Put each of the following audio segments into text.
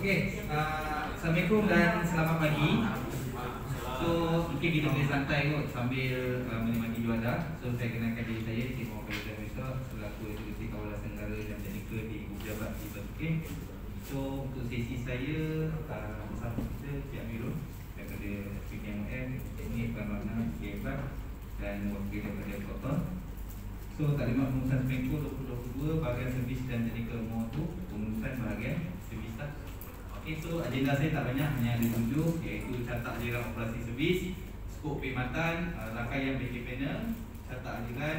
Okey, Assalamualaikum dan selamat pagi. So, mungkin kita boleh santai kot sambil menikmati juara. So, saya kenalkan diri saya, Cik Muhammad Faizal Musa, selaku Eksekutif Kawalan Senggara dan Teknikal di Pejabat di Batu. So, untuk sesi saya bersama kita Cik Amirul daripada PKMM, Teknik Permakna Kebat dan wakil daripada Kota. So, taklimat pengurusan Spenko 2022 bahagian servis dan teknikal motor, pengurusan bahagian servis tak. Okey, so agenda saya tak banyak, hanya ada 7, iaitu catat aliran operasi servis, skop perkhidmatan, rangkaian backing panel, catat aliran,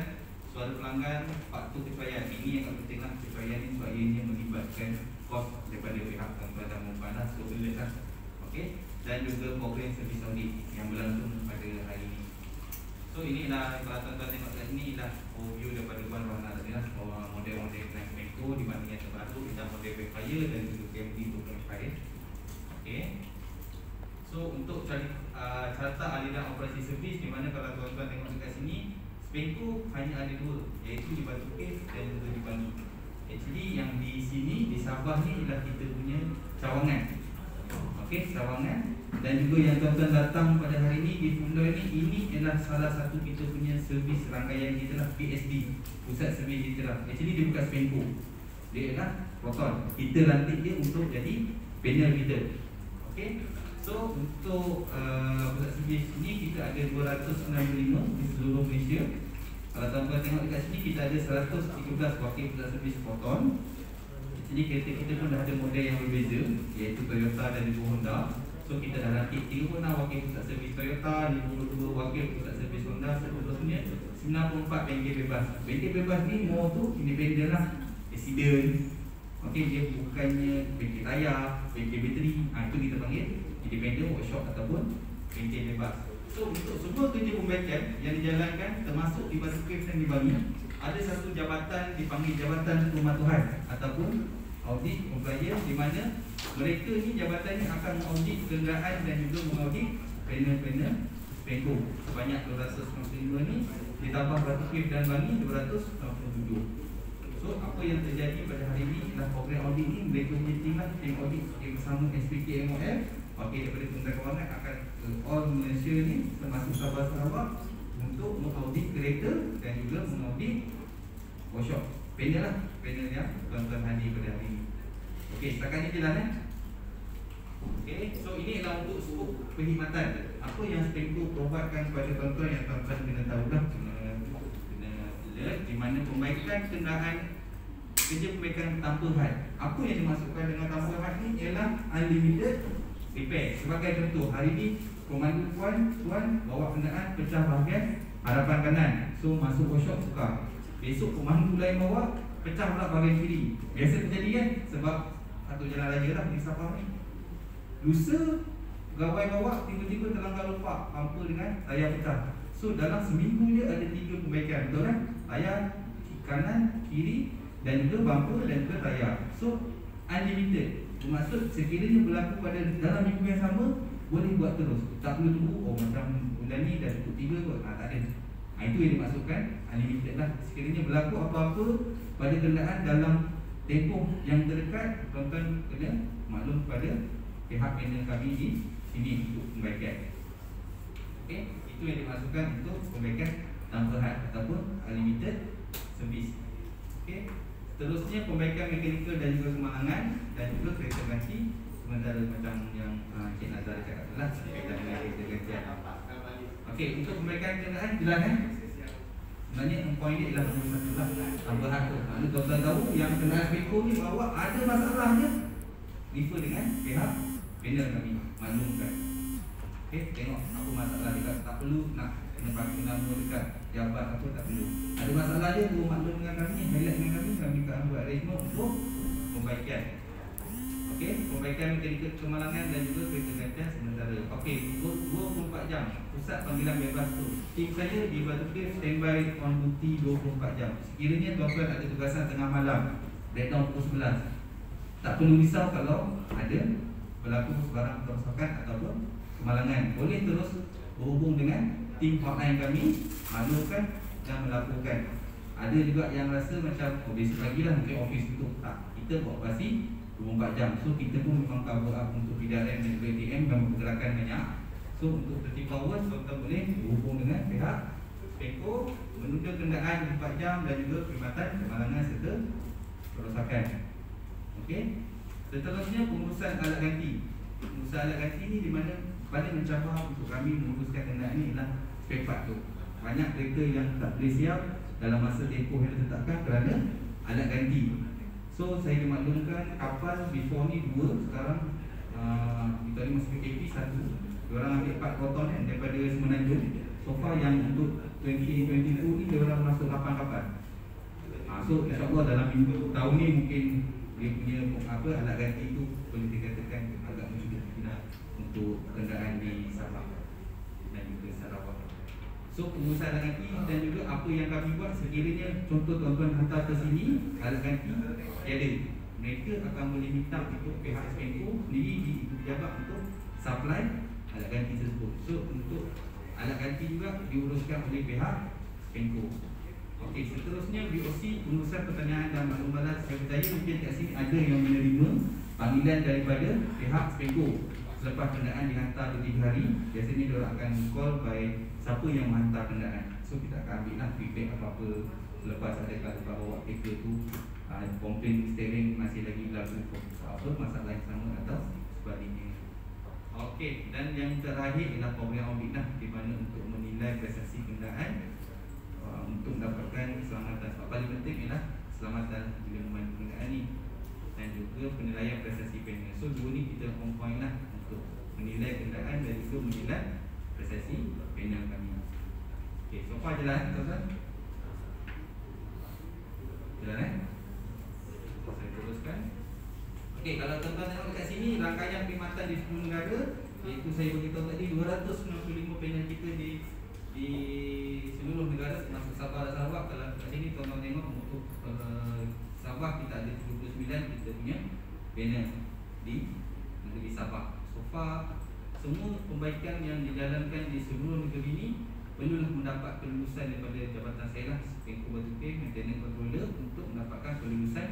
suara pelanggan, faktur kesuaian. Ini yang akan pentinglah kesuaian ini sebab ianya melibatkan kos daripada pihak tuan-tuan dan puan-puan, so boleh lah. Okey, dan juga program servis audit yang berlangsung pada hari ini. So inilah kalau tuan-tuan tengok kat sini ialah overview daripada Puan Rahana tadi lah, model-model Knife Meko di mana yang terbaru dan model Backfire dan juga KMD untuk Backfire. Okey. So untuk carta aliran operasi servis, di mana kalau tuan-tuan tengok dekat sini, Spenko hanya ada 2, iaitu di Batu Cave dan juga di Bangi. Actually yang di sini di Sabah ni ialah kita punya cawangan. Okey, cawangan. Dan juga yang tuan-tuan datang pada hari ini di Pulau ini ialah salah satu kita punya servis rangkaian kita lah, PSD, pusat servis kita lah. Actually dia bukan Spenko, dia ialah Proton. Kita lantik dia untuk jadi panel kita. Okey, so untuk pusat servis ni kita ada 295 di seluruh Malaysia. Kalau tuan-tuan tengok dekat sini, kita ada 113 wakil pusat servis Proton. Jadi kereta kita pun dah ada model yang berbeza, iaitu Toyota dan juga Honda. So kita dah lantik 36 wakil pusat servis Toyota, 52 wakil pusat servis Honda, seterusnya 94 bengkel bebas. Bengkel bebas ni more tu independent lah, accident. Okey, dia bukannya bengkel tayar, bengkel bateri. Itu kita panggil independent workshop ataupun bengkel bebas. So untuk semua kerja pembaikan yang dijalankan termasuk di Batu Cave dan di Bangi, ada satu jabatan dipanggil Jabatan Pematuhan ataupun Audit Compliance, di mana mereka ni jabatannya akan mengaudit kenderaan dan juga mengaudit panel-panel Spenko sebanyak 295 ni, ditambah Batu Cave dan Bangi 297. So apa yang terjadi pada hari ini ialah program audit ni mereka punya tim lah, tim audit bersama SPK MOF, okey, daripada Kementerian Kewangan akan ke all Malaysia ni termasuk Sabah Sarawak untuk mengaudit kereta dan juga mengaudit workshop panel lah, panel yang tuan-tuan hadir pada hari ini. Okey, setakat ni jelas kan? Okey, so ini adalah untuk skop perkhidmatan. Apa yang Spenko providekan kepada tuan-tuan yang tuan-tuan kena tahu lah, kena alert, di mana pembaikan kenderaan, kerja pembaikan tanpa had. Apa yang dimasukkan dengan tanpa had ni ialah unlimited repair. Sebagai contoh, hari ni pemandu tuan bawa kenderaan pecah bahagian harapan kanan, so masuk workshop tukar. Besok pemandu lain bawa pecah pula bahagian kiri. Biasa terjadi kan, sebab satu jalan raya lah di Sabah ni. Lusa pegawai bawa tiba-tiba terlanggar lupa bumper dengan tayar pecah. So dalam seminggu je ada 3 pembaikan, betul kan? Tayar kanan, kiri dan juga bumper dan juga tayar. So unlimited, bermaksud sekiranya berlaku pada dalam minggu yang sama, boleh buat terus. Tak perlu tunggu, oh macam bulan ni dah cukup 3 kot, tak ada. Itu yang dimaksudkan unlimited lah. Sekiranya berlaku apa-apa pada kenderaan dalam tempoh yang terdekat, tuan-tuan kena maklum pada pihak panel kami di sini untuk pembaikan. Okey, itu yang dimaksudkan untuk pembaikan tanpa had ataupun unlimited service. Okey, seterusnya pembaikan mekanikal dan juga kemalangan dan juga kereta ganti sementara macam yang Cik Nazar cakap adalah berkaitan dengan kereta gantian. Okey, untuk pembaikan kenderaan jelas kan? Sebenarnya poin dia ialah tanpa had tu. Lalu tuan-tuan tahu yang kenderaan Spenko ni bawa ada masalahnya, refer dengan pihak panel kami, maklumkan. Okey, tengok apa masalah dekat, tak perlu nak kena pakai nama dekat jabat apa, tak perlu. Ada masalah je tu maklum dengan kami, highlight dengan kami akan buat arrangement untuk pembaikan. Okey, pembaikan mekanikal kemalangan dan juga kereta gantian sementara. Okey, 24 jam pusat panggilan bebas tu. Tim saya di Batu Cave standby on duty 24 jam. Sekiranya tuan-tuan ada tugasan tengah malam, breakdown pukul 11, tak perlu risau kalau ada berlaku sebarang kerosakan ataupun kemalangan. Boleh terus berhubung dengan tim hotline kami, maklumkan dan melaporkan. Ada juga yang rasa macam besok lagi lah mungkin office tutup. Tak, kita buat operasi 24 jam. So kita pun memang cover up untuk PDRM dan ATM yang pergerakan banyak. So untuk 24 hours tuan-tuan boleh berhubung dengan pihak Penco menunda kenderaan 24 jam dan juga perkhidmatan kemalangan serta kerosakan. Okey. Seterusnya pengurusan alat ganti. Pengurusan alat ganti ni di mana paling mencabar untuk kami menguruskan kenderaan ni ialah spare part tu. Banyak kereta yang tak boleh siap dalam masa tempoh yang ditetapkan kerana alat ganti. So saya dimaklumkan kapal before ni 2, sekarang kita ni masuk PKP 1. Diorang ambil 4 koton kan daripada Semenanjung. So far yang untuk 2022 ni diorang masuk 8 kapal. So insyaAllah dalam tahun ni mungkin dia punya alat ganti tu boleh dikatakan agak mudah untuk kenderaan di Sabah dan juga Sarawak. So pengurusan alat ganti dan juga apa yang kami buat sekiranya contoh tuan-tuan hantar ke sini alat ganti tiada, mereka akan boleh minta untuk pihak Penco sendiri di pejabat untuk supply alat ganti tersebut. So untuk alat ganti juga diuruskan oleh pihak Penco. Okey, seterusnya BOC pengurusan pertanian dan maklum balas. Saya percaya mungkin kat sini ada yang menerima panggilan daripada pihak Penco selepas kenderaan dihantar 2-3 hari. Biasanya dia akan call by siapa yang menghantar kenderaan. So kita akan ambil lah feedback apa-apa selepas adakah lepas bawa kereta tu komplain steering masih lagi berlaku apa masalah yang sama atau sebaliknya. Okey, dan yang terakhir ialah program audit lah, di mana untuk menilai prestasi kenderaan untuk mendapatkan keselamatan. Sebab paling penting ialah keselamatan bila memandu kenderaan ni dan juga penilaian prestasi panel. So dua ni kita on point lah untuk menilai kenderaan dan juga menilai prestasi panel kami. Okey, so far jalan tuan-tuan? Jalan saya teruskan. Okey, kalau tuan-tuan tengok dekat sini rangkaian perkhidmatan di 10 negara, iaitu saya beritahu tadi 295 panel kita di seluruh negara termasuk Sabah dan Sarawak. Kalau kat sini tuan-tuan tengok untuk Sabah kita ada 39 kita punya panel di negeri Sabah. So far semua perbaikan yang dijalankan di seluruh negeri ini perlulah mendapat kelulusan daripada jabatan saya lah, Penco Batu Putih Maintenance Controller, untuk mendapatkan kelulusan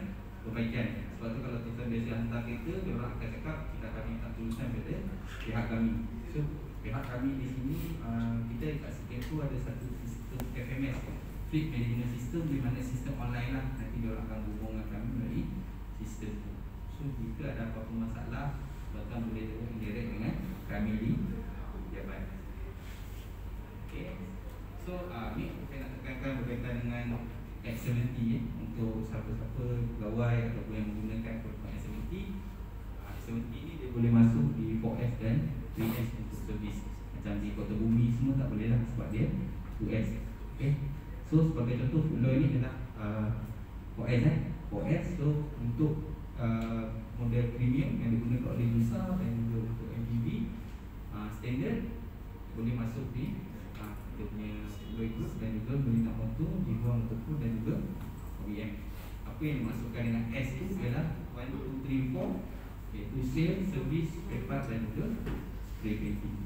perbaikan. Sebab tu kalau tuan-tuan biasa hantar kereta, dia orang akan cakap kita akan minta kelulusan daripada pihak kami. So pihak kami di sini kita kat Penco ada satu sistem FMS, Fleet Management System, di mana sistem online lah. Nanti dia orang akan hubungkan kami melalui sistem tu. So jika ada apa-apa masalah, tuan-tuan boleh direct dengan kami di pejabat. Okay. So ni saya nak tekankan berkaitan dengan X70 untuk siapa-siapa pegawai ataupun yang menggunakan produk X70. X70 ni dia boleh masuk di 4S dan 3S untuk servis. Macam di Kota Bumi semua tak boleh lah sebab dia 2S. Okay. So sebagai contoh Fuller ni adalah 4S 4S. So untuk model premium yang digunakan oleh Nusa dan juga untuk MPV standard boleh masuk di kita punya Fuller Group dan juga Melina Motor, Jiwa Motor dan juga OEM. Apa yang dimasukkan dengan S tu ialah 1, 2, 3, 4, iaitu sales, service, spare part dan juga spray painting.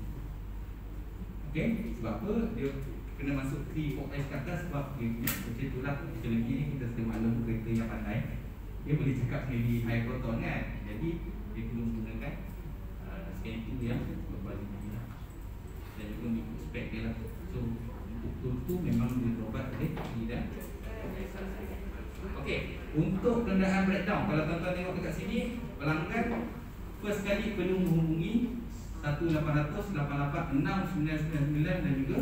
Okay, sebab apa dia kena masuk 3, 4S ke atas? Sebab dia punya macam itulah X70 ni kita sedang maklum kereta yang pandai, dia boleh cakap sendiri high proton kan. Jadi dia perlu menggunakan scan itu yang berkualiti lah, dan juga mengikut spek dia lah. So untuk tool tu memang diubat oleh dan okey, untuk kenderaan breakdown, kalau tuan-tuan tengok dekat sini, pelanggan first kali perlu menghubungi 1800 88 6999 dan juga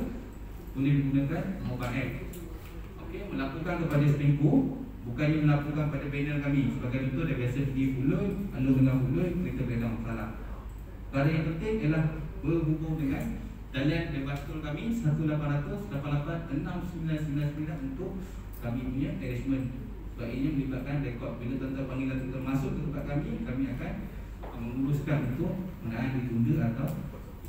boleh menggunakan mobile app. Okey, melaporkan kepada Penco, bukannya melaporkan pada panel kami. Sebagai contoh, dia biasa pergi Fuller, lalu dengan Fuller kereta breakdown salah. Perkara yang penting ialah berhubung dengan talian bebas tol kami 1800 88 6999 untuk kami punya arrangement. Sebab ini melibatkan rekod. Bila tuan-tuan panggilan tuan-tuan masuk ke tempat kami akan menguruskan untuk kenderaan ditunda atau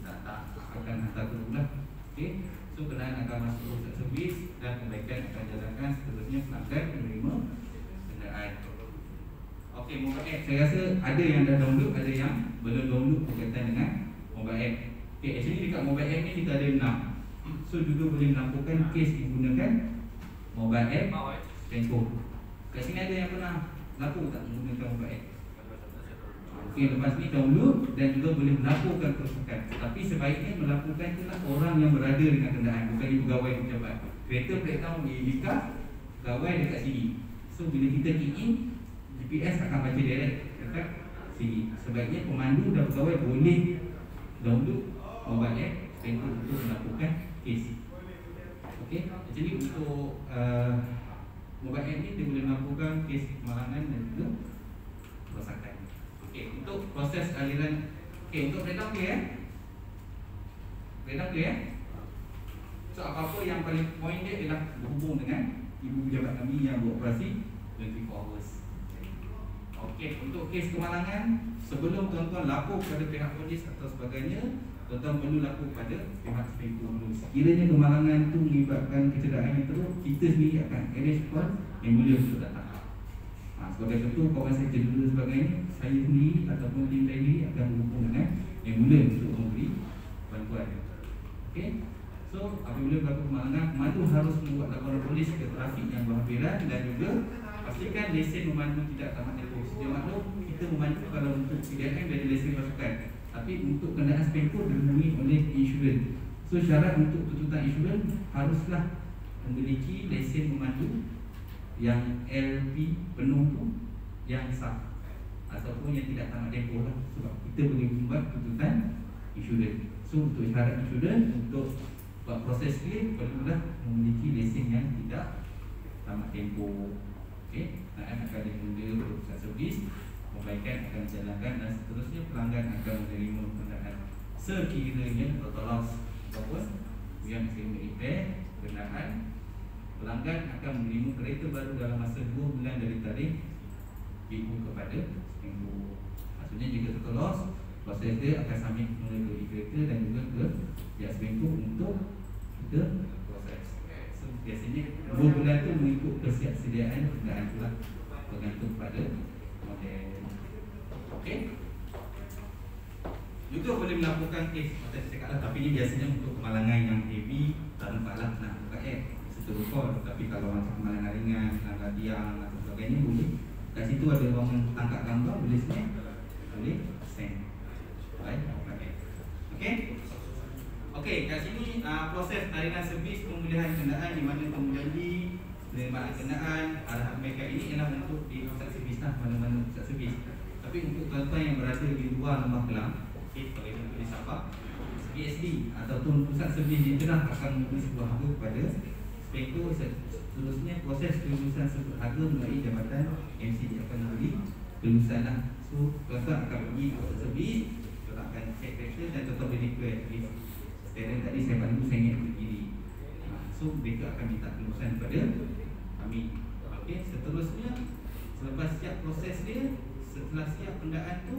tak akan hantar ke rumah. Okey, so kenderaan akan masuk ke servis dan perbaikan akan jalankan. Seterusnya pelanggan menerima kenderaan. Okey, mobile app saya rasa ada yang dah download, ada yang belum download berkaitan dengan mobile app. Okey, actually dekat mobile app ni kita ada 6. So juga boleh melaporkan kes digunakan mobile app Penco. Kat sini ada yang pernah lapor tak menggunakan mobile app? Okey, lepas ni download dan juga boleh melaporkan kerosakan. Tapi sebaiknya melaporkan itulah orang yang berada dengan kenderaan, bukan pegawai pejabat. Kereta breakdown di Ika, pegawai dekat sini. So bila kita key in, GPS akan baca direct dekat sini. Sebaiknya pemandu dan pegawai boleh download mobile app untuk melakukan kes. Okey, jadi untuk mobile app ni dia boleh melakukan kes kemalangan dan juga kerosakan. Okey, untuk proses aliran, okey, untuk breakdown clear. Breakdown clear. So apa-apa yang paling poin dia ialah berhubung dengan ibu pejabat kami yang beroperasi 24 hours. Okey, untuk kes kemalangan, sebelum tuan-tuan lapor kepada pihak polis atau sebagainya, tuan-tuan perlu lapor kepada pihak SPENCO dulu. Sekiranya kemalangan itu menyebabkan kecederaan yang teruk, kita sendiri akan arrange call yang mulia untuk datang. Sebagai contoh, kawan saya cedera sebagainya, saya sendiri ataupun tim saya sendiri akan berhubung dengan yang mulia untuk memberi bantuan. Okey. So, apabila berlaku kemalangan, pemandu harus membuat laporan polis ke trafik yang berhampiran dan juga pastikan lesen memandu tidak tamat tempoh. Sedia maklum, kita memandu kalau untuk PDM dari lesen pasukan. Tapi untuk kenderaan SPENCO dilindungi oleh insurans. So, syarat untuk tuntutan insurans haruslah memiliki lesen memandu yang LP penuh tu yang sah ataupun yang tidak tamat tempoh lah, sebab kita boleh membuat tuntutan insurans. So untuk syarat insurans, untuk buat proses claim perlulah memiliki lesen yang tidak tamat tempoh. Okey, akan dimula perusahaan servis, perbaikan akan dijalankan dan seterusnya pelanggan akan menerima kenderaan sekiranya total loss ataupun yang sering repair kenderaan. Pelanggan akan menerima kereta baru dalam masa 2 bulan dari tarikh BU kepada SPENCO. Maksudnya jika total loss, proses dia akan submit melalui kereta dan juga ke pihak SPENCO untuk kita proses. So biasanya 2 bulan tu mengikut kesiapsediaan kenderaan pula, bergantung pada model. Okey. Juga boleh melakukan kes macam saya cakap lah, tapi ni biasanya untuk kemalangan yang heavy, tak nampaklah nak buka app rekod. Tapi kalau macam kemalangan ringan, melanggar tiang atau sebagainya, boleh kat situ ada ruangan tangkap gambar, boleh snap, boleh send. Baik, okey. Okey, kat sini proses tarikan servis pemulihan kenderaan di mana pengulangi penerimaan kenderaan arahan mereka ini ialah untuk di pusat servis lah, mana-mana pusat servis. Tapi untuk tuan-tuan yang berada di luar Lembah Kelang, okey, kalau contoh di Sabah, PSD ataupun pusat servis di tengah akan memberi sebuah harga kepada SPENCO. Seterusnya proses kelulusan harga melalui jabatan MC dia akan memberi kelulusan lah. So tuan-tuan akan pergi proses servis, tuan akan cek kereta dan tuan-tuan boleh declare. Sekarang tadi saya bantu saya ingat berdiri. So mereka akan minta kelulusan kepada kami. Okey, seterusnya selepas siap proses dia, setelah siap kenderaan tu,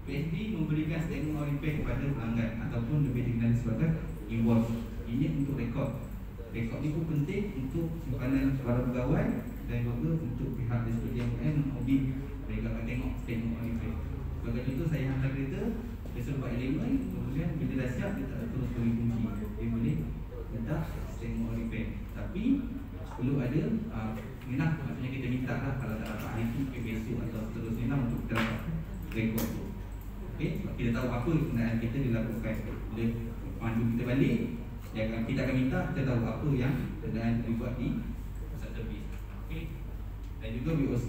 PSD memberikan statement of repair kepada pelanggan ataupun lebih dikenali sebagai invoice. Ini untuk rekod. Rekod ni pun penting untuk simpanan para pegawai dan juga untuk pihak SPDMN audit. Mereka akan tengok statement of repair. Sebagai contoh, saya hantar kereta, dia suruh buat elemen, kemudian bila dah siap, dia tak terus beri kunci. Dia boleh minta statement of repair. Tapi perlu ada minat, maksudnya kita minta lah kalau tak dapat hari tu, besok atau seterusnya lah untuk kita dapat rekod tu. Okay? Sebab kita tahu apa kenderaan kita dilakukan. Bila pandu kita balik, kita akan minta kita tahu apa yang kenderaan dibuat di pusat servis. Okay? Dan juga BOC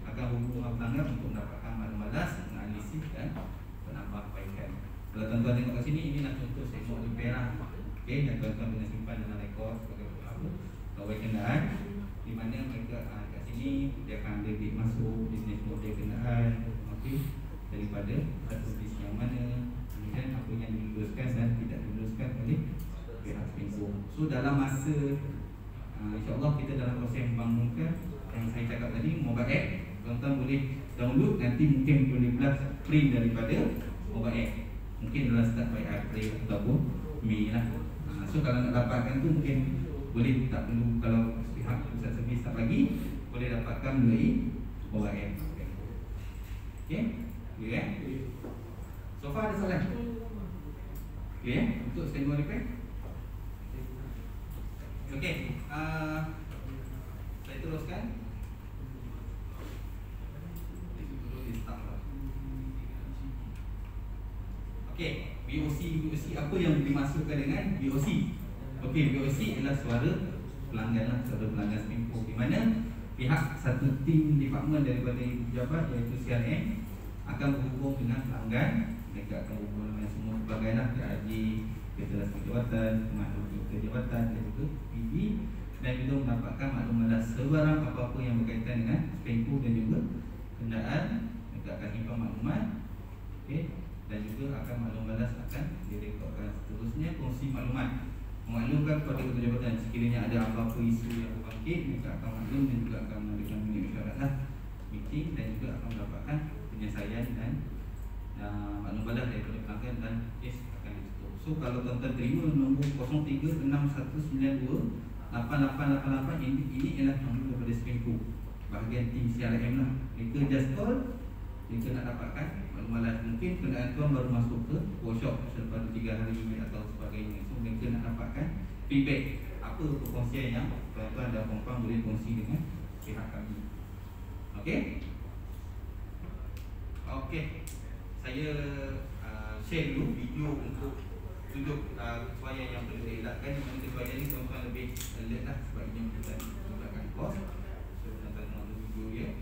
akan hubungi pelanggan untuk mendapatkan malas, menganalisis dan penambahbaikan. Kalau tuan-tuan tengok kat sini, inilah contoh statement of repair lah. Okay? Dan tuan-tuan kena simpan dalam rekod sebagai apa? Pegawai kenderaan, di mana mereka kat sini dia akan ada date masuk, bisnes model kenderaan, okay? Daripada servis yang mana, kemudian apa yang diluluskan dan tidak diluluskan oleh pihak SPENCO. So dalam masa insyaAllah kita dalam proses membangunkan yang saya cakap tadi, mobile app, tuan-tuan boleh download, nanti mungkin boleh print daripada mobile app. Mungkin dalam start by April ataupun Mei lah. So kalau nak dapatkan tu mungkin boleh, tak perlu, kalau pihak pusat servis tak bagi, boleh dapatkan melalui mobile app. Okay? Okay? So far ada soalan? Okay? Untuk statement repair? Okay, saya teruskan. Okey, VOC apa yang dimasukkan dengan VOC? Okey, VOC adalah suara pelanggan lah, suara pelanggan Sembcorp, di mana pihak satu tim department daripada ibu pejabat iaitu CRM akan berhubung dengan pelanggan. Mereka akan berhubung dengan semua sebagainya, PRJ, Kereta Rasmi Jabatan, Maklumat Jabatan dan juga PB, dan juga mendapatkan maklumat sebarang apa-apa yang berkaitan dengan Sembcorp dan juga kenderaan. Mereka akan simpan maklumat, okey, dan juga akan maklum balas akan direkodkan. Seterusnya kongsi maklumat, memaklumkan kepada ketua jabatan sekiranya ada apa-apa isu yang berbangkit, mereka akan maklum dan juga akan mengadakan mesyuarat meeting dan juga akan mendapatkan penyelesaian dan maklum balas daripada pelanggan dan kes akan ditutup. So kalau tuan-tuan terima nombor 0361928888 ini ialah nombor daripada Sembcorp, bahagian tim CRM lah. Mereka just call, mereka nak dapatkan maklumat. Mungkin kenderaan tuan baru masuk ke workshop selepas 3 hari atau sebagainya. So mereka nak dapatkan feedback, apa perkongsian yang tuan-tuan dan puan-puan boleh kongsi dengan pihak kami. Okey? Okey, saya share dulu video untuk tunjuk kesesuaian yang perlu dielakkan. Di mana kesesuaian ni tuan-tuan lebih alert lah, sebabnya kita menggunakan kos. So tuan-tuan tengok video ya.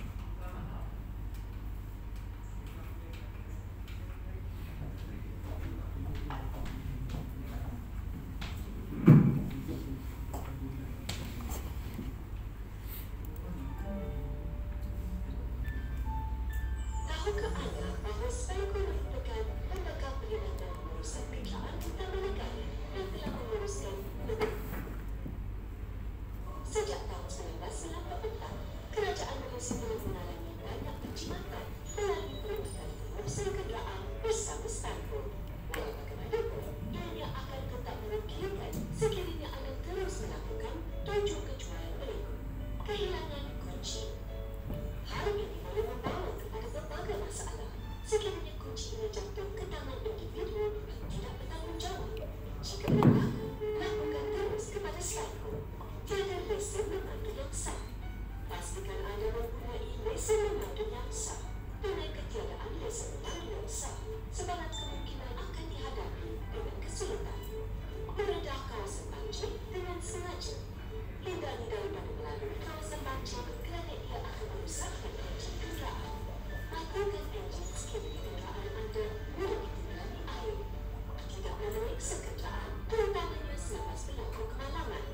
Tahukah anda bahawa Sembcorp merupakan lembaga perkhidmatan urusan kerajaan utama negara yang telah menguruskan sejak tahun 1994, kerajaan Malaysia telah mengalami banyak penjimatan melalui perebutan pengurusan kenderaan bersama Sembcorp. Walau bagaimanapun, ianya akan tetap merugikan sekiranya anda terus melakukan 7 kecuaian berikut. Kehilangan kunci. Hal ini boleh membawa kepada berbagai masalah sekiranya kunci ini jatuh ke tangan individu yang tidak bertanggungjawab. Jika berlaku, laporkan terus kepada Sembcorp. Tiada lesen memandu yang sah. Pastikan anda mempunyai lesen memandu yang sah. Dengan ketiadaan lesen memandu yang sah, sebarang kemungkinan akan dihadapi dengan kesulitan. Meredah kawasan banjir dengan sengaja. Hindari daripada melalui kawasan banjir kerana ia akan merusakkan enjin kenderaan. Matikan enjin sekiranya kenderaan anda mudah ditenggelam air. Tidak memeriksa kenderaan, terutamanya selepas berlaku kemalangan.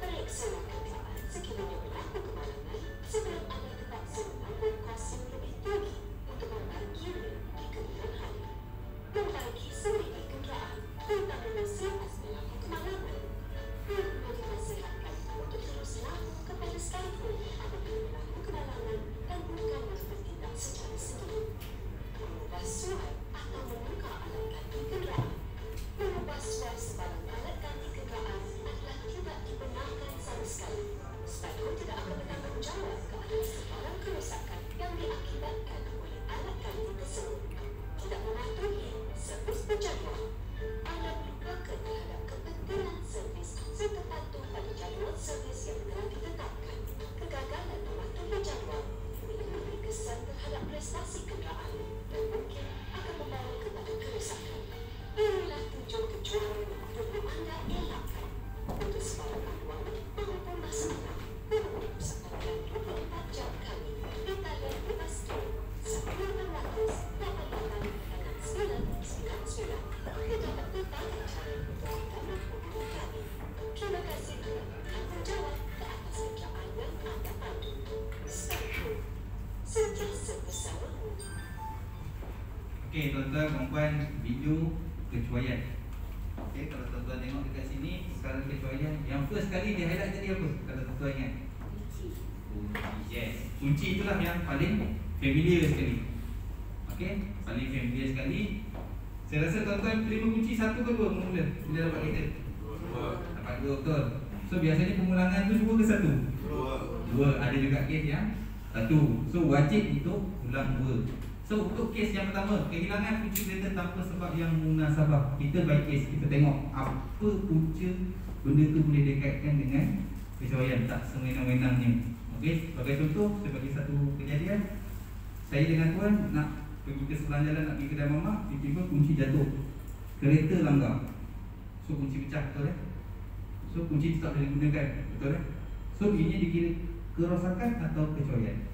Periksalah kenderaan sekiranya berlaku kemalangan sebelum anda terpaksa menanggung kos yang lebih tinggi untuk membaginya di kemudian hari. Membagi sendiri kenderaan, terutamanya selepas berlaku kemalangan. Perlu dinasihatkan untuk terus lapor kepada Sembcorp apabila berlaku kemalangan dan bukan bertindak secara sendiri. Mengubah suai atau menukar alat ganti kenderaan. Mengubah suai sebarang alat ganti kenderaan adalah tidak dibenarkan sama sekali. Sembcorp tidak akan bertanggungjawab ke atas sebarang kerosakan yang diakibatkan oleh alat ganti tersebut. Tidak mematuhi servis berjadual. Anda melupakan terhadap kepentingan servis serta patuh pada jadual servis yang telah ditetapkan. Kegagalan mematuhi jadual boleh memberi kesan terhadap prestasi kenderaan dan mungkin akan membawa kepada kerosakan. Inilah 7 kecuaian yang perlu anda elakkan. Untuk sebarang aduan maupun masalah, hubungi pusat layanan 24 jam kami di talian bebas tol 9600-889999. Terdapat berbagai cara untuk anda menghubungi kami. Terima kasih kerana bertanggungjawab ke atas kenderaan yang anda pandu. Sembcorp, sentiasa bersamamu. Okey, tuan-tuan dan puan, video kecuaian. Okey, kalau tuan-tuan tengok dekat sini, perkara kecuaian yang first kali dia highlight tadi apa? Kalau tuan-tuan ingat? Kunci. Yes. Kunci itulah yang paling familiar sekali. Okey, paling familiar sekali. Saya rasa tuan-tuan terima kunci 1 ke 2 mula bila dapat kereta? 2. Dapat 2, betul. So biasanya pemulangan tu 2 ke 1? 2. Ada juga kes yang 1. So wajib untuk ulang 2. So untuk kes yang pertama, kehilangan kunci kereta tanpa sebab yang munasabah, kita by case, kita tengok apa punca benda tu boleh dikaitkan dengan kecuaian, tak semenang-menangnya. Okey, sebagai contoh, saya bagi satu kejadian. Saya dengan tuan nak pergi ke sebelah jalan, nak pergi kedai mamak, tiba-tiba kunci jatuh. kereta langgar. So kunci pecah, betul So kunci tak boleh digunakan, betul So ini dikira kerosakan atau kecuaian.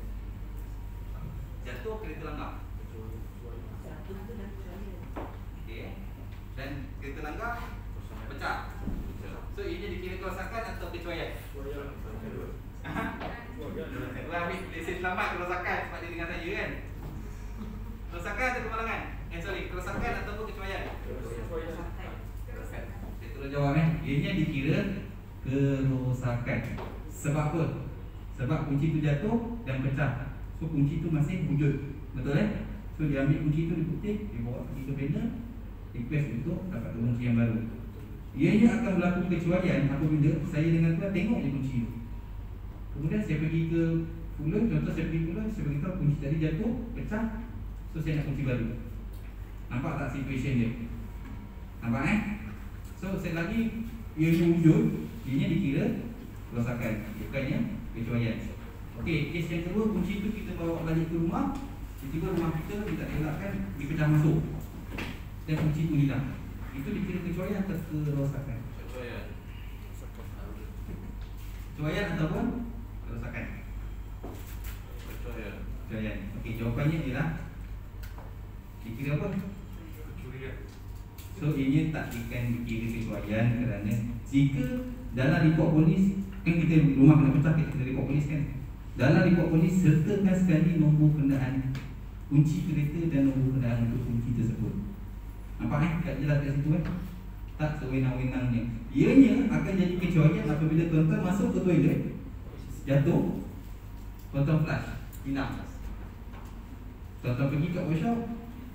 Jatuh, kereta langgar. Okey. Dan kereta langgar pecah. So ini dikira kerosakan atau kecuaian? Lah ambil lesen selamat kerosakan sebab dia dengan saya kan. Kerosakan atau kemalangan? Kerosakan ataupun kecuaian? Saya terus jawab Ianya dikira kerosakan. Sebab apa? Sebab kunci tu jatuh dan pecah. So kunci tu masih wujud. Betul So dia ambil kunci tu, diputih, dia bawa pergi ke panel, request untuk dapat kunci yang baru. Ianya akan berlaku kecuaian apabila saya dengan tuan tengok je kunci tu. Kemudian saya pergi ke Pulau, contoh saya pergi Pulau, saya beritahu kunci tadi jatuh, pecah. So saya nak kunci baru. Nampak tak situasi dia? Nampak So set lagi, ianya wujud, ianya dikira kerosakan, bukannya kecuaian. Okey, kes yang kedua, kunci tu kita bawa balik ke rumah. Tiba-tiba rumah kita tak elakkan dipecah masuk dan kunci tu hilang. Itu dikira kecuaian atau kerosakan? Kecuaian ataupun kerosakan? Kecuaian. Okey, jawapannya ialah dikira apa? Kecurian. So ini tak dikira kecuaian kerana jika dalam report polis kan kita rumah kena pecah, kita report polis kan. Dalam report polis sertakan sekali nombor kenderaan kunci kereta dan nombor kenderaan untuk kunci tersebut. Nampak kat jelas kat situ Tak sewenang-wenangnya. Ianya akan jadi kecuaian apabila tuan-tuan masuk ke toilet, jatuh, tuan-tuan flush, hilang. Tuan-tuan pergi kat workshop,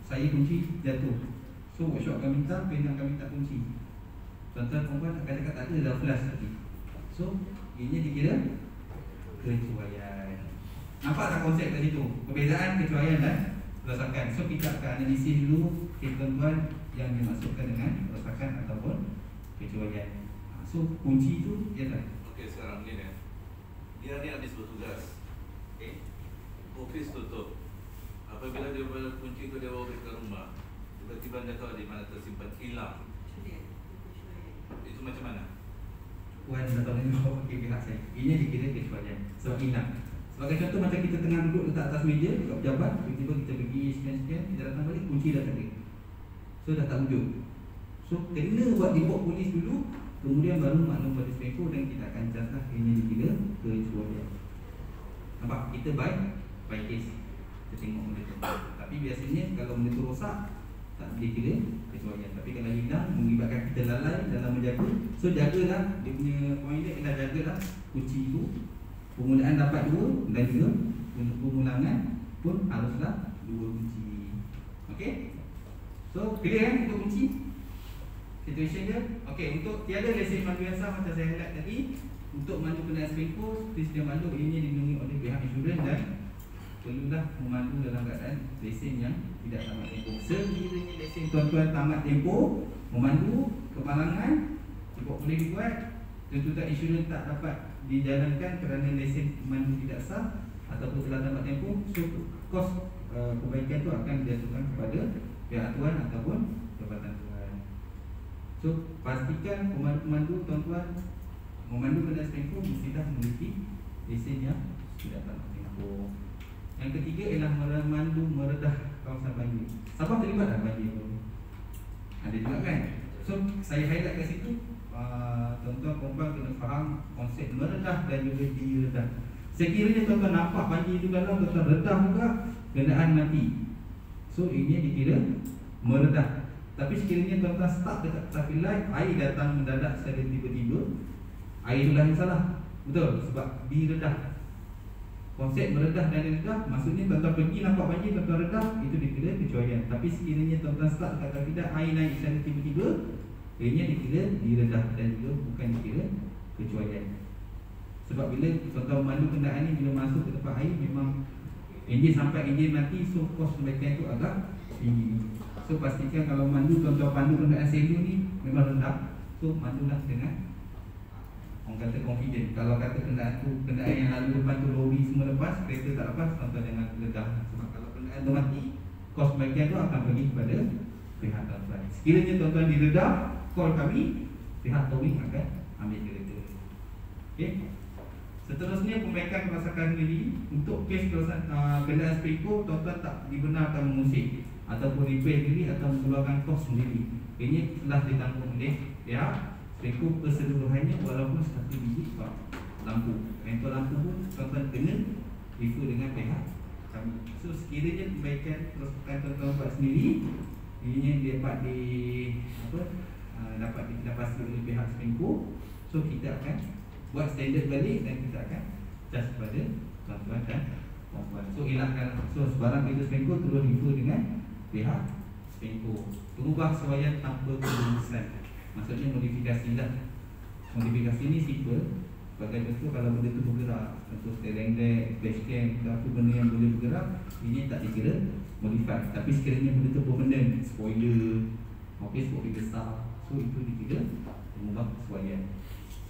saya kunci jatuh. So workshop akan minta, panel akan minta kunci. Tuan-tuan perempuan akan cakap tak ada, dah flush tadi. So ianya dikira kecuaian. Nampak tak konsep kat situ? Perbezaan kecuaian dan kerosakan. So kita akan analisis dulu tuan-tuan yang dimasukkan dengan kerosakan ataupun kecuaian. So kunci tu ialah okey, sekarang ni dia ni habis bertugas. okey, Office tutup. Apabila dia bawa kunci tu dia bawa ke rumah, tiba-tiba dia tahu di mana tersimpan, hilang. Itu macam mana? Puan datang menjawab bagi pihak saya. Ini dikira kecuaian sebab hilang. Sebagai contoh macam kita tengah duduk letak atas meja dekat pejabat, tiba-tiba kita pergi sekian-sekian, kita datang balik, kunci dah tak ada. So dah tak wujud. So kena buat report polis dulu, kemudian baru maklum pada SPECO dan kita akan catat ini dikira kecuaian. Nampak? Kita by case. Kita tengok benda tu. Tapi biasanya kalau benda tu rosak, tak boleh kira kecuaian. Tapi kalau hilang, mengibatkan kita lalai dalam menjaga. So jagalah dia punya point dia, kena jagalah kunci tu. Penggunaan dapat 2 dan juga untuk pengulangan pun haruslah 2 kunci. Okey? So clear untuk kunci? Situation dia. Okey, untuk tiada lesen mandu yang sah macam saya highlight tadi, untuk mandu kenderaan SPECO, sedia mandu ini dilindungi oleh pihak insurans dan perlulah memandu dalam keadaan lesen yang tidak tamat tempoh. Sekiranya lesen tuan-tuan tamat tempoh, memandu kemalangan, tidak boleh dibuat, tuntutan insurans tak dapat dijalankan kerana lesen memandu tidak sah ataupun telah tamat tempoh, so kos perbaikan itu akan dijatuhkan kepada pihak tuan ataupun jabatan tuan. So pastikan pemandu tuan-tuan memandu kenderaan SPECO mestilah memiliki lesen yang tidak tamat tempoh. Yang ketiga ialah memandu meredah kawasan banjir. Sabah terlibat tak banjir tu? Ada juga kan? So saya highlight kat situ, tuan-tuan perempuan kena faham konsep meredah dan juga diredah. Sekiranya tuan-tuan nampak banjir tu dalam, tuan-tuan redah juga, kenderaan mati. So ini dikira meredah. Tapi sekiranya tuan-tuan start dekat traffic light, air datang mendadak secara tiba-tiba, air itulah yang salah. Betul? Sebab diredah. Konsep meredah dan redah, maksudnya tuan-tuan pergi nampak banjir, tuan-tuan redah, itu dikira kecuaian. Tapi sekiranya tuan-tuan start dekat traffic light, air naik secara tiba-tiba, ianya dikira diredah dan juga bukan dikira kecuaian. Sebab bila tuan-tuan memandu kenderaan ni, bila masuk ke tempat air, memang enjin sampai enjin mati, so kos perbaikan tu agak tinggi. So pastikan kalau mandu, tuan-tuan pandu kenderaan selu ni memang rendah, so mandulah dengan orang kata confident. Kalau kata kenderaan tu, kenderaan yang lalu depan tu lori semua lepas, kereta tak lepas, tuan-tuan jangan redah. Sebab kalau kenderaan tu mati, kos perbaikan tu akan pergi kepada pihak tuan-tuan. Sekiranya tuan-tuan diredam, call kami, pihak towing akan ambil kereta. Okey. Seterusnya, perbaikan kerosakan diri. Untuk kes kenderaan Speedco, tuan-tuan tak dibenarkan mengusik ataupun repair diri atau mengeluarkan kos sendiri. Ini telah ditanggung oleh pihak Speedco keseluruhannya, walaupun satu biji lampu. Mentor lampu pun tuan-tuan kena refer dengan pihak kami. So sekiranya perbaikan kerosakan tuan-tuan buat sendiri, ini dapat dapat dipasti oleh pihak Speedco. So kita akan buat standard balik dan kita akan charge kepada tuan-tuan dan puan-puan. So elakkan, so sebarang itu Speedco terus refer dengan pihak Speedco. Berubah sesuaian tanpa kelulusan, maksudnya modifikasi lah. Modifikasi ni simple. Sebagai contoh, kalau benda tu bergerak, contoh steering deck, dashcam, apa benda yang boleh bergerak, ini tak dikira modify. Tapi sekiranya benda tu permanent, spoiler, spoiler besar, so itu dikira mengubah kesesuaian.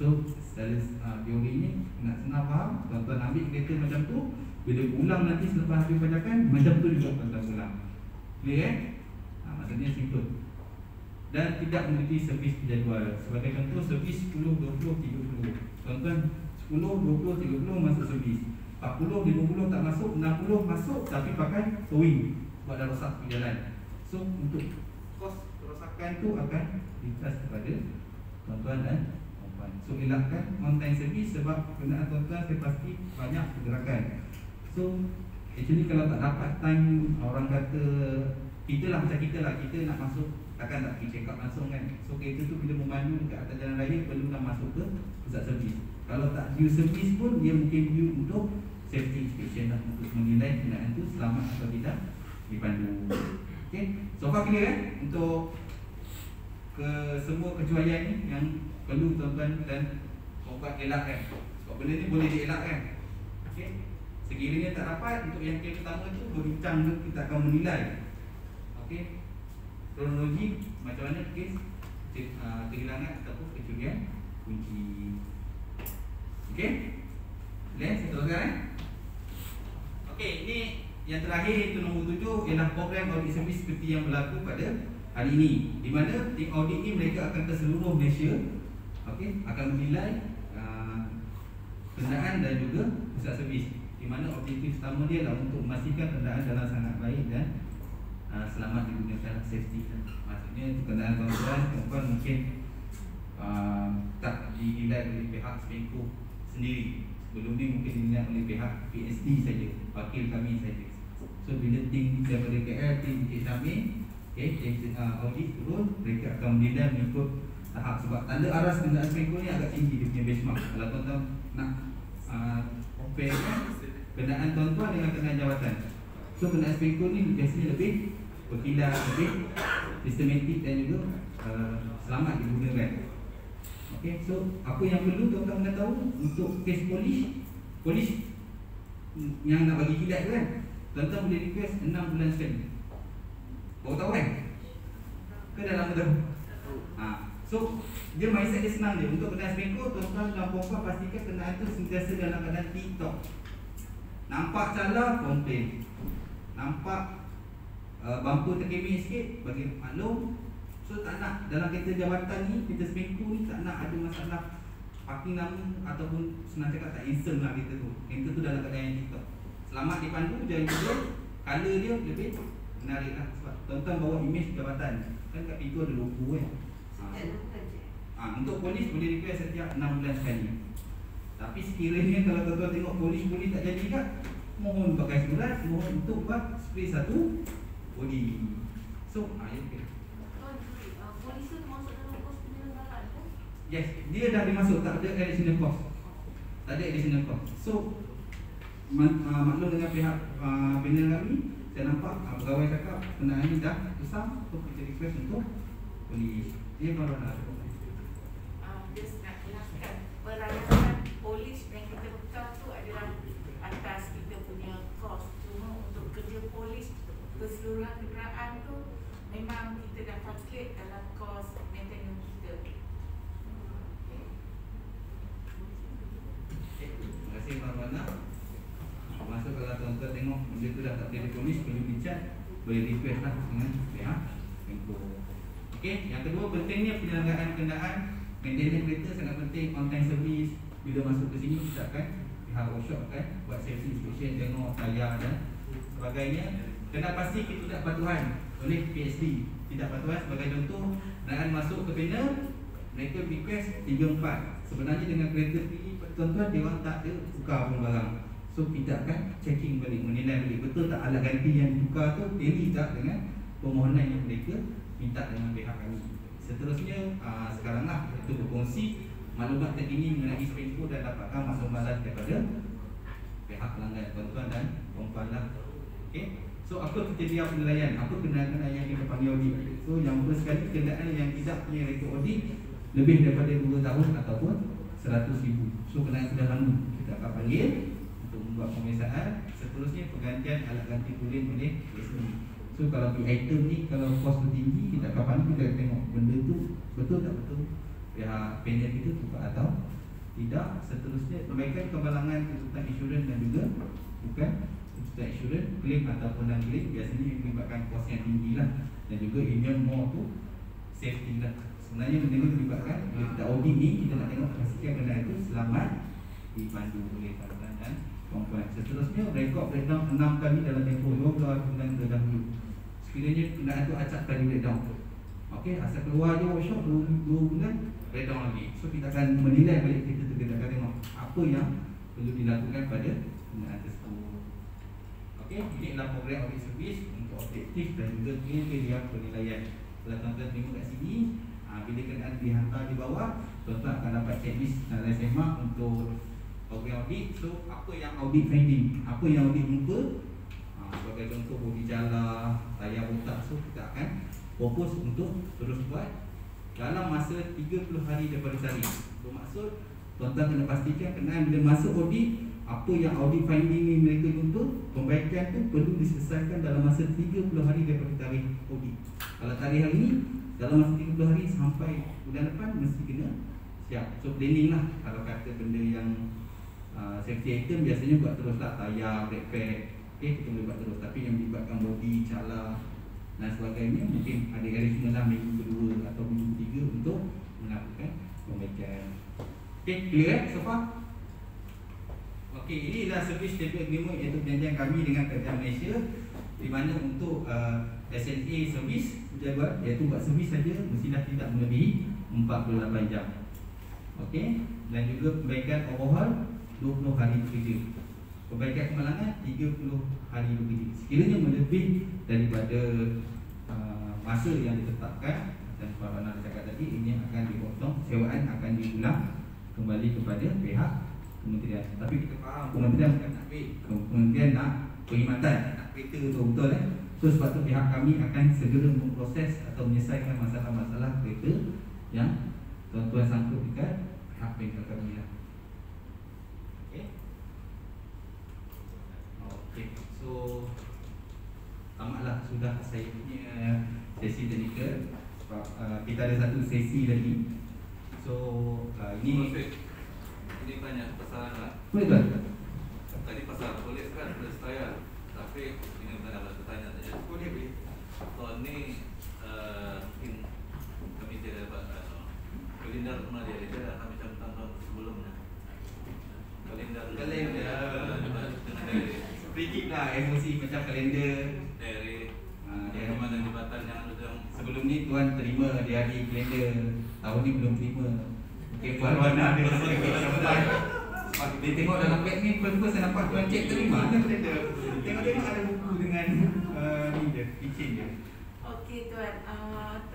So secara teori ni nak senang faham, tuan-tuan ambil kereta macam tu, bila ulang nanti selepas habis pajakan, macam tu juga tuan-tuan ulang. Clear maksudnya simple. Dan tidak memiliki servis berjadual. Sebagai contoh, servis 10, 20, 30. Tuan-tuan 10, 20, 30 masuk servis, 40, 50 tak masuk, 60 masuk tapi pakai towing sebab dah rosak di jalan. So untuk kos kerosakan tu akan ditas kepada tuan-tuan dan puan-puan. So elakkan on time servis sebab kenderaan tuan-tuan saya pasti banyak pergerakan. So actually kalau tak dapat time, orang kata kita lah macam kita lah, kita nak masuk takkan tak pergi check up langsung kan. So kereta tu bila memandu dekat atas jalan raya perlu nak masuk ke pusat servis. Kalau tak due servis pun dia mungkin due untuk safety inspection lah, untuk menilai kenderaan tu selamat atau tidak dipandu. Okay, so far clear kan untuk semua kecuaian ni yang perlu tuan-tuan dan puan-puan elakkan. Sebab benda ni boleh dielakkan. Okay, sekiranya tak dapat, untuk yang kes pertama tu berbincang dulu, kita akan menilai. Okay, kronologi macam mana kes kehilangan ataupun kecurian kunci. Okey, saya teruskan. Okey, ini yang terakhir, itu nombor 7, ialah program audit servis seperti yang berlaku pada hari ini, di mana tim audit ini mereka akan ke seluruh Malaysia. Okey, akan menilai kenderaan dan juga pusat servis, di mana objektif utama dia adalah untuk memastikan kenderaan dalam sangat baik dan selamat digunakan, safety. Maksudnya kenderaan tuan-tuan mungkin tak dinilai oleh pihak Speedco sendiri. Sebelum ni mungkin dinilai oleh pihak PSD saja, wakil kami saja. So bila tim daripada KL, tim Cik Syamil, tim audit turun, mereka akan menilai mengikut tahap. Sebab tanda aras kenderaan Speedco ni agak tinggi dia punya benchmark. Kalau tuan-tuan nak compare kenderaan tuan-tuan dengan kenderaan jawatan, so kenderaan Speedco ni biasanya lebih berkilat, lebih sistematik dan juga selamat digunakan. Okay, so apa yang perlu tuan-tuan kena tahu untuk kes polis yang nak bagi kilat tu kan, tuan-tuan boleh request 6 bulan sekali. Baru tahu kan? Ke dah lama tahu? So dia mindset dia senang je. Untuk kenderaan Speedco, tuan-tuan dan puan-puan pastikan kenderaan tu sentiasa dalam keadaan tip-top. Nampak cala, komplain. Nampak bumper terkemik sikit, bagi maklum. So tak nak dalam kereta jabatan ni, kereta Speedco ni tak nak ada masalah parking lama ataupun senang cakap tak insert lah kereta tu. Kereta tu dalam keadaan yang tip-top, selamat dipandu, dan juga color dia lebih menarik lah. Sebab tuan-tuan bawa image jabatan kan, kat pintu ada logo kan. Untuk polis boleh request setiap 6 bulan sekali. Tapi sekiranya kalau tuan-tuan tengok polis tak jadi tak, mohon pakai surat, mohon untuk buat spray satu body. So polis tu masuk dalam kos penyelenggaraan kan? Yes, dia dah dimasuk, tak ada additional cost. Tak ada additional cost. So maklum dengan pihak panel kami, saya nampak pegawai cakap kenderaan ni dah besar, so kita request untuk polis. Dia baru nak ada. Just nak jelaskan, peranan polis yang kita bekal tu adalah atas kita punya kos. Cuma untuk kerja polis keseluruhan kenderaan tu memang kita dah calculate dalam kos maintenance kita. Terima kasih Puan-Puan. Masuk kalau tuan-tuan tengok benda tu dah tak boleh polis, perlu dicat, boleh request lah dengan pihak Sembiko. Okey, yang kedua pentingnya penyelenggaraan kenderaan, maintenance kereta sangat penting, on time service. Bila masuk ke sini kita akan pihak workshop kan buat safety inspection, tengok tayar dan sebagainya. Kena pasti kita tidak patuhan oleh PSD. Tidak patuhan sebagai contoh, kenderaan masuk ke panel, mereka request 3-4. Sebenarnya dengan kereta pergi tuan-tuan, dia orang tak ada tukar pun barang. So kita akan checking balik, menilai balik betul tak alat ganti yang ditukar tu tally tak dengan permohonan yang mereka minta dengan pihak kami. Seterusnya sekarang lah itu berkongsi maklumat terkini mengenai Sembiko dan dapatkan maklumat daripada pihak pelanggan tuan-tuan dan puan-puan lah. Okay. So apa kriteria penilaian? Apa kenderaan yang kita panggil audit? So yang pertama sekali, kenderaan yang tidak punya rekod audit lebih daripada 2 tahun ataupun 100,000. So kenderaan sudah lama kita akan panggil untuk membuat pemeriksaan. Seterusnya pergantian alat ganti kulit oleh PSD. So kalau di item ni, kalau kos tu tinggi, kita akan panggil, kita tengok benda tu betul tak betul pihak panel kita tukar atau tidak. Seterusnya perbaikan kemalangan tuntutan insurans dan juga bukan tuntutan insurans, claim ataupun non claim, biasanya yang melibatkan kos yang tinggi lah. Dan juga union more tu safety lah. Sebenarnya benda ni melibatkan, bila kita audit ni, kita nak tengok pastikan kenderaan itu selamat dipandu oleh tuan-tuan dan puan-puan. Seterusnya rekod breakdown 6 kali dalam tempoh 12 bulan terdahulu. Sekiranya kenderaan itu acap kali breakdown, okey, asal keluar je workshop 2 bulan breakdown lagi. So kita akan menilai balik kita tu, kita akan tengok apa yang perlu dilakukan pada kenderaan tersebut. Okey, ini adalah program audit servis untuk objektif dan juga kriteria penilaian. Kalau tuan-tuan tengok kat sini, bila kenderaan dihantar di bawah, tuan-tuan akan dapat checklist dan semak untuk program audit. So apa yang audit finding, apa yang audit jumpa, sebagai contoh bodi jala, tayar otak. So kita akan fokus untuk terus buat dalam masa 30 hari daripada tarikh. Bermaksud tuan-tuan kena pastikan kenderaan bila masuk audit, apa yang audit finding ni mereka jumpa, pembaikan tu perlu diselesaikan dalam masa 30 hari daripada tarikh audit. Kalau tarikh hari ni, dalam masa 30 hari sampai bulan depan mesti kena siap. So planning lah. Kalau kata benda yang safety item biasanya buat terus lah, tayar, brake pad, okay, kita boleh buat terus. Tapi yang melibatkan body, cala dan sebagainya, mungkin ada arrangement lah minggu kedua atau minggu ketiga untuk melakukan pembaikan. Okay, clear so far? Okay, ini adalah service table agreement, iaitu perjanjian kami dengan Kerajaan Malaysia, di mana untuk SNA servis pejabat, iaitu buat servis saja mestilah tidak melebihi 48 jam. Okey, dan juga perbaikan overhaul 20 hari bekerja. Perbaikan kemalangan 30 hari bekerja. Sekiranya melebih daripada masa yang ditetapkan, dan Pak Wana cakap tadi, ini akan dipotong, sewaan akan diulang kembali kepada pihak kementerian. Tapi kita faham kementerian bukan nak duit, kementerian nak perkhidmatan, nak kereta tu betul So sebab tu pihak kami akan segera memproses atau menyelesaikan masalah-masalah kereta yang tuan-tuan sangkut dekat pihak bengkel kami lah. Okay. Okay, so tamatlah sudah saya punya sesi teknikal. Kita ada satu sesi lagi. So ini banyak pasaran lah. boleh tuan? Tadi pasal boleh kan saya, tapi ini bukan apa bertanya saja. Boleh. So ni mungkin kami tidak dapat kalender rumah dia kami macam tahun sebelumnya. Kalender sedikit lah emosi macam kalender dari mana jabatan yang sudah sebelum ni tuan terima di hari kalender, tahun ni belum terima. Okay, Puan Wana ada dia tengok dalam beg ni, first saya nampak tuan cek terima ada kalender. Tengok-tengok ada buku dengan ni je, kitchen je. Okey tuan,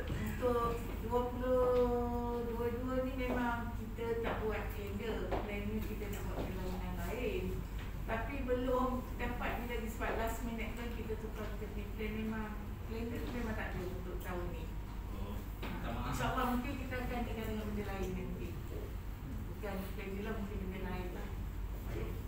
untuk 2022 ni memang kita tak buat kalender. Plan ni kita nak buat perlawanan lain. Tapi belum dapat ni lagi sebab last minute kan kita tukar kita punya plan. Memang kalender tu memang tak ada untuk tahun ni. InsyaAllah mungkin kita akan dengan benda lain nanti. Bukan kalender lah, mungkin benda lain lah.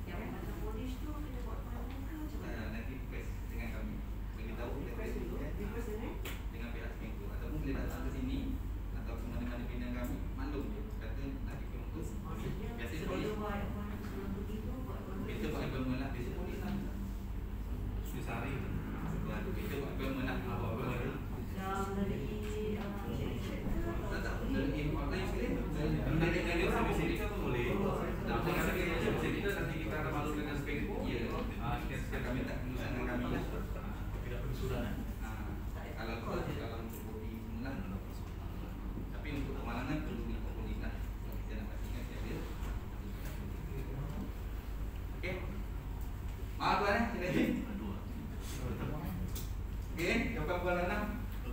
Yang macam polis tu kita buat perlawanan ke macam mana? Nanti request dengan kami, beritahu request dulu dengan pihak Sembiko, ataupun boleh datang ke sini atau ke mana-mana pimpinan kami, maklum je kata nak dikirim tu. Biasanya polis lah. Tidak pensudanan. Kalau untuk bodi semula, tapi untuk kemalangan perlu polis lah. Kita nak pastikan siapa. Okey. Maaf tuan sila. Okey, jawapan Puan Anam.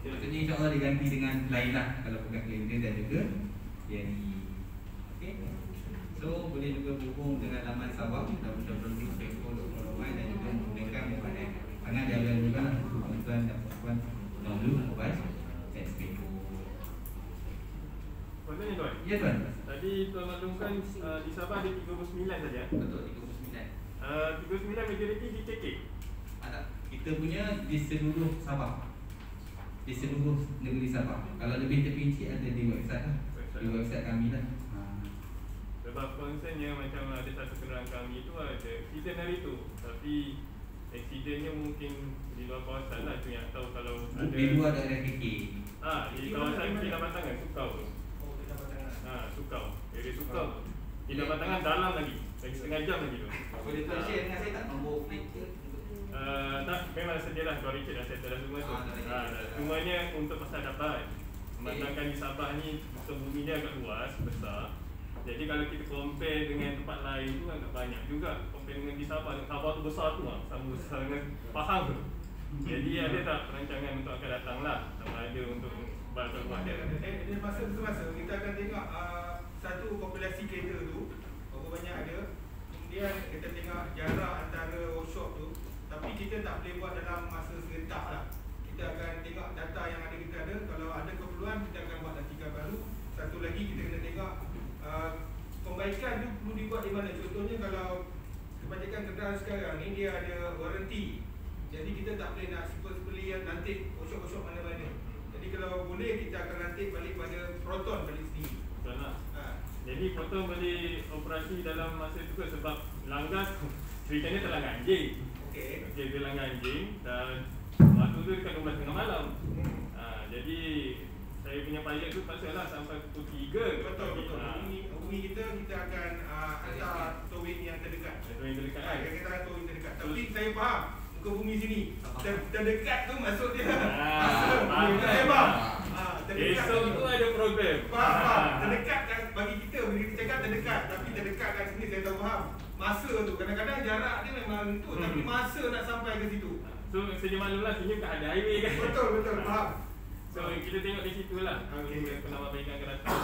Maksudnya insya-Allah diganti dengan lain lah kalau bukan Clinton dan juga Yani. Okey. So boleh juga hubung dengan laman Sabah www.facebook.com dan juga menggunakan mobile. Sangat jalan juga untuk tuan-tuan dan puan-puan download mobile Facebook. Maksudnya tuan? Ya tuan. Tadi tuan maklumkan di Sabah ada 39 saja. Betul 39. 39 majoriti di KK. Ada kita punya di seluruh Sabah. Di seluruh negeri Sabah. Kalau lebih terperinci ada di website lah. Di website kami lah. Sebab concernnya macam ada satu kenderaan kami tu ada accident hari tu, tapi accidentnya mungkin di luar kawasan lah, tu yang tahu kalau ada Di luar daerah KK. di kawasan Kinabatangan, Sukau tu. Sukau, area Sukau tu. Kinabatangan dalam lagi setengah jam lagi tu. Boleh tuan share dengan saya tak nombor plate ke? Tak, memang sedialah Tuan Richard dah settle dah semua tu. Semuanya untuk pasal dapat. Memandangkan di Sabah ni bumi dia agak luas, besar. Jadi kalau kita compare dengan tempat lain tu agak banyak juga. Compare dengan di Sabah tu besar tu lah, sama besar dengan Pahang tu. Jadi ada tak perancangan untuk akan datang lah, sama ada untuk bantuan buat dia. Ada masa kita akan tengok satu populasi kereta tu berapa banyak ada. Kemudian kita tengok jarak antara workshop tu. Tapi kita tak boleh buat dalam masa serentak lah. Kita akan tengok data yang ada kita ada. Kalau ada keperluan kita akan buat artikel baru. Satu lagi kita kena tengok pembaikan tu perlu dibuat di mana. Contohnya kalau kebanyakan kenderaan sekarang ni dia ada warranty. Jadi kita tak boleh nak seperti yang nanti workshop-workshop mana-mana. Jadi kalau boleh kita akan nanti balik pada Proton balik sini. Betul lah. Jadi Proton boleh operasi dalam masa tu sebab langgar ceritanya terlanggar anjing. Okey. Dia langgar anjing dan waktu tu dekat 12.30 malam. Jadi saya punya pilot tu pasal lah sampai pukul 3. Betul. Bumi kita akan hantar towing yang terdekat. Towing terdekat kan? Kita akan towing terdekat. Tapi saya faham muka bumi sini terdekat tu maksud dia. Saya faham. Esok tu ada program. Faham. Terdekat kan bagi kita bila kita cakap terdekat, tapi terdekat kat sini saya tahu faham. Masa tu kadang-kadang jarak dia memang tu tapi masa nak sampai ke situ. So sedia maklumlah sini tak ada highway kan. Betul faham. So kita tengok di situ lah. Okey. Penambahbaikan akan datang.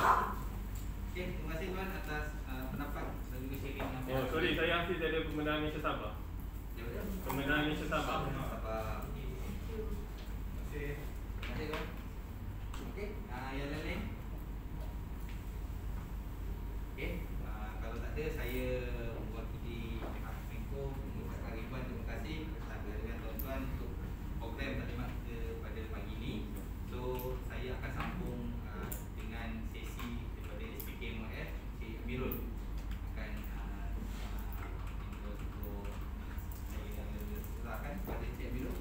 Okey, terima kasih tuan atas pendapat dan juga sharing. Oh sorry, saya Hafiz dari Pembedahan Malaysia Sabah. Pembedahan Malaysia Sabah. Sabah. Terima kasih tuan. Okey, yang lain. Okey, kalau tak ada saya mewakili pihak Menko mengucapkan ribuan terima kasih atas kehadiran tuan-tuan untuk program taklimat pada pagi ini. So saya akan sambung dengan sesi daripada SPK MOF, Cik Amirul akan untuk saya serahkan kepada Cik Amirul.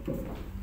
Thank you.